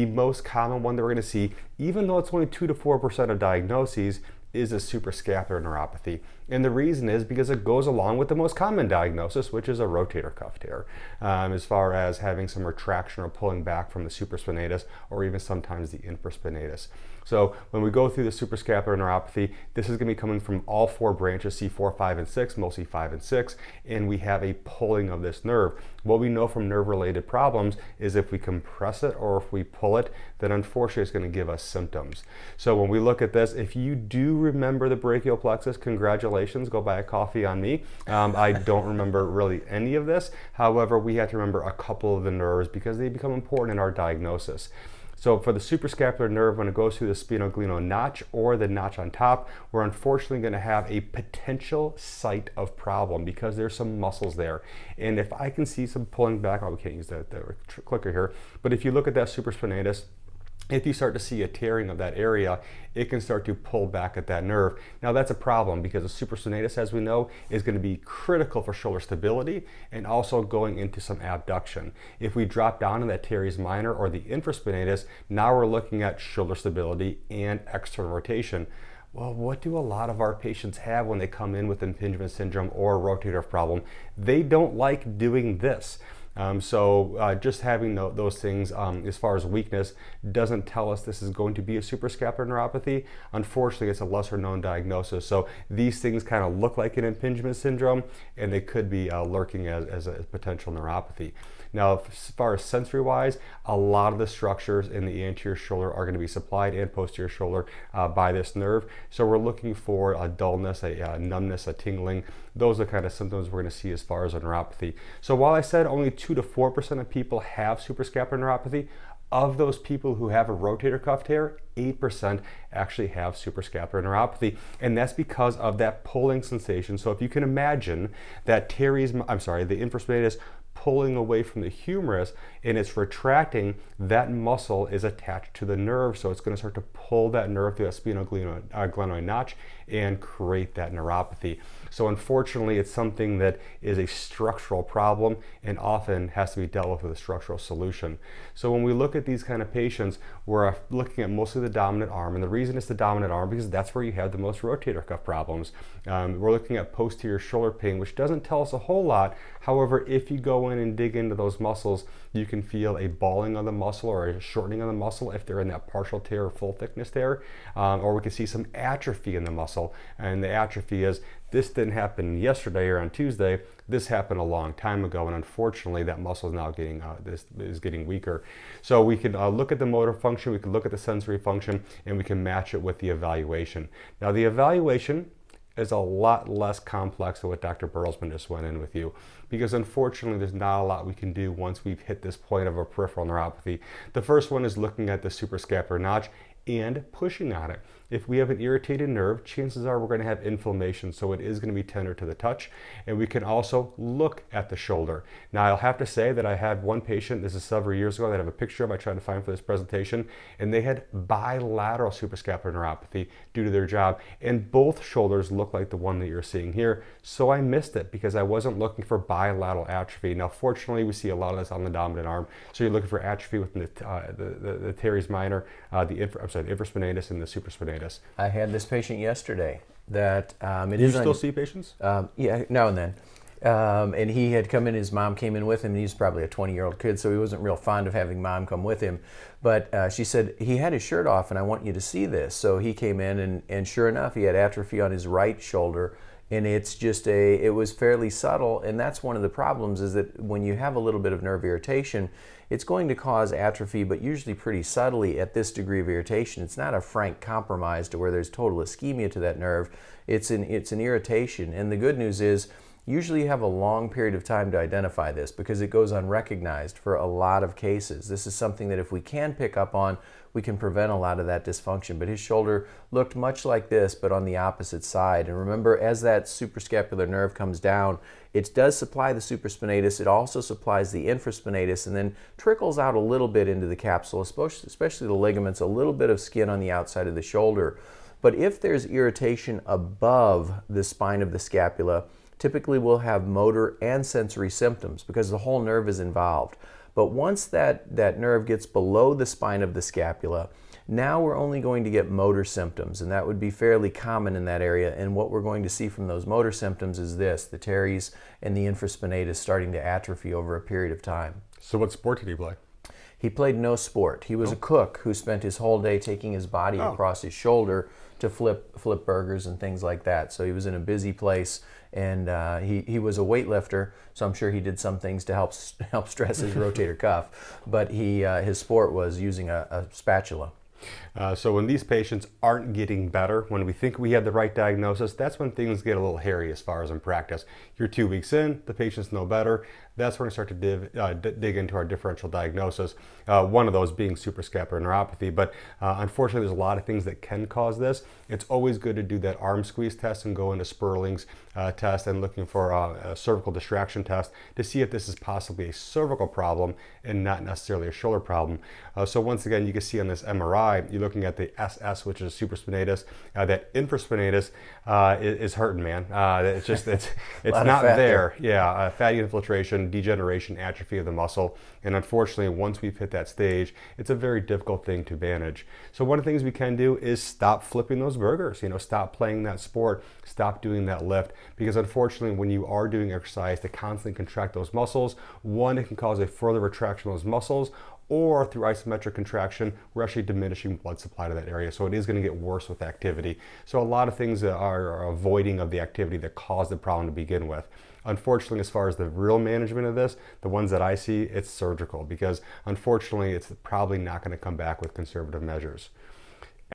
The most common one that we're going to see, even though it's only 2 to 4% of diagnoses, is a suprascapular neuropathy. And the reason is because it goes along with the most common diagnosis, which is a rotator cuff tear, as far as having some retraction or pulling back from the supraspinatus or even sometimes the infraspinatus. So when we go through the suprascapular neuropathy, this is going to be coming from all four branches, C4, 5, and 6, mostly 5 and 6, and we have a pulling of this nerve. What we know from nerve-related problems is if we compress it or if we pull it, then unfortunately it's going to give us symptoms. So when we look at this, if you do remember the brachial plexus, congratulations, go buy a coffee on me. I don't remember really any of this. However, we have to remember a couple of the nerves because they become important in our diagnosis. So for the suprascapular nerve, when it goes through the sphenogleno notch or the notch on top, we're unfortunately going to have a potential site of problem because there's some muscles there. And if I can see some pulling back, oh, we can't use the clicker here, but if you look at that supraspinatus, if you start to see a tearing of that area, it can start to pull back at that nerve. Now that's a problem because the supraspinatus, as we know, is going to be critical for shoulder stability and also going into some abduction. If we drop down to that teres minor or the infraspinatus, now we're looking at shoulder stability and external rotation. Well, what do a lot of our patients have when they come in with impingement syndrome or a rotator problem? They don't like doing this. Just having those things as far as weakness doesn't tell us this is going to be a suprascapular neuropathy. Unfortunately, it's a lesser known diagnosis. So these things kind of look like an impingement syndrome and they could be lurking as a potential neuropathy. Now, as far as sensory wise, a lot of the structures in the anterior shoulder are going to be supplied and posterior shoulder by this nerve. So we're looking for a dullness, a numbness, a tingling. Those are the kind of symptoms we're going to see as far as a neuropathy. So while I said only 2 to 4% of people have suprascapular neuropathy, of those people who have a rotator cuff tear, 8% actually have suprascapular neuropathy, and that's because of that pulling sensation. So if you can imagine that the infraspinatus pulling away from the humerus and it's retracting, that muscle is attached to the nerve, so it's going to start to pull that nerve through that sphenoglenoid notch and create that neuropathy. So unfortunately, it's something that is a structural problem and often has to be dealt with a structural solution. So when we look at these kind of patients, we're looking at mostly the dominant arm, and the reason it's the dominant arm because that's where you have the most rotator cuff problems. We're looking at posterior shoulder pain, which doesn't tell us a whole lot. However, if you go in and dig into those muscles, you can feel a balling of the muscle or a shortening of the muscle if they're in that partial tear or full thickness tear, or we can see some atrophy in the muscle. And the atrophy is, this didn't happen yesterday or on Tuesday, this happened a long time ago, and unfortunately that muscle is now getting weaker. So we can look at the motor function, we can look at the sensory function, and we can match it with the evaluation. Now the evaluation is a lot less complex than what Dr. Berlesman just went in with you, because unfortunately there's not a lot we can do once we've hit this point of a peripheral neuropathy. The first one is looking at the suprascapular notch and pushing on it. If we have an irritated nerve, chances are we're going to have inflammation, so it is going to be tender to the touch. And we can also look at the shoulder. Now, I'll have to say that I had one patient, this is several years ago, that I have a picture of, I tried to find for this presentation, and they had bilateral suprascapular neuropathy due to their job, and both shoulders look like the one that you're seeing here. So I missed it because I wasn't looking for bilateral atrophy. Now, fortunately, we see a lot of this on the dominant arm, so you're looking for atrophy within the teres minor, the infraspinatus, and the supraspinatus. I had this patient yesterday that You still see patients? Yeah, now and then. And he had come in, his mom came in with him, and he's probably a 20-year-old kid, so he wasn't real fond of having mom come with him. But she said, he had his shirt off, and I want you to see this. So he came in, and sure enough, he had atrophy on his right shoulder, and it's just it was fairly subtle, and that's one of the problems, is that when you have a little bit of nerve irritation, it's going to cause atrophy, but usually pretty subtly at this degree of irritation. It's not a frank compromise to where there's total ischemia to that nerve. It's an irritation, and the good news is, usually you have a long period of time to identify this because it goes unrecognized for a lot of cases. This is something that if we can pick up on, we can prevent a lot of that dysfunction. But his shoulder looked much like this, but on the opposite side. And remember, as that suprascapular nerve comes down, it does supply the supraspinatus, it also supplies the infraspinatus, and then trickles out a little bit into the capsule, especially the ligaments, a little bit of skin on the outside of the shoulder. But if there's irritation above the spine of the scapula, typically we'll have motor and sensory symptoms because the whole nerve is involved. But once that nerve gets below the spine of the scapula, now we're only going to get motor symptoms, and that would be fairly common in that area. And what we're going to see from those motor symptoms is this: the teres and the infraspinatus starting to atrophy over a period of time. So what sport did he play? He played no sport. He was a cook who spent his whole day taking his body across his shoulder to flip burgers and things like that. So he was in a busy place, and he was a weightlifter, so I'm sure he did some things to help stress his rotator cuff, but his sport was using a spatula. So when these patients aren't getting better, when we think we have the right diagnosis, that's when things get a little hairy as far as in practice. You're 2 weeks in, the patient's no better. That's when we start to dig into our differential diagnosis, one of those being suprascapular neuropathy. But unfortunately, there's a lot of things that can cause this. It's always good to do that arm squeeze test and go into Sperling's test and looking for a cervical distraction test to see if this is possibly a cervical problem and not necessarily a shoulder problem. So once again, you can see on this MRI, you're looking at the SS, which is supraspinatus. That infraspinatus is hurting, man. It's not there. Yeah, fatty infiltration, degeneration, atrophy of the muscle. And unfortunately, once we've hit that stage, it's a very difficult thing to manage. So one of the things we can do is stop flipping those burgers, stop playing that sport, stop doing that lift, because unfortunately, when you are doing exercise to constantly contract those muscles, one, it can cause a further retraction of those muscles, or through isometric contraction, we're actually diminishing blood supply to that area. So it is going to get worse with activity. So a lot of things are avoiding of the activity that caused the problem to begin with. Unfortunately, as far as the real management of this, the ones that I see, it's surgical, because unfortunately, it's probably not going to come back with conservative measures.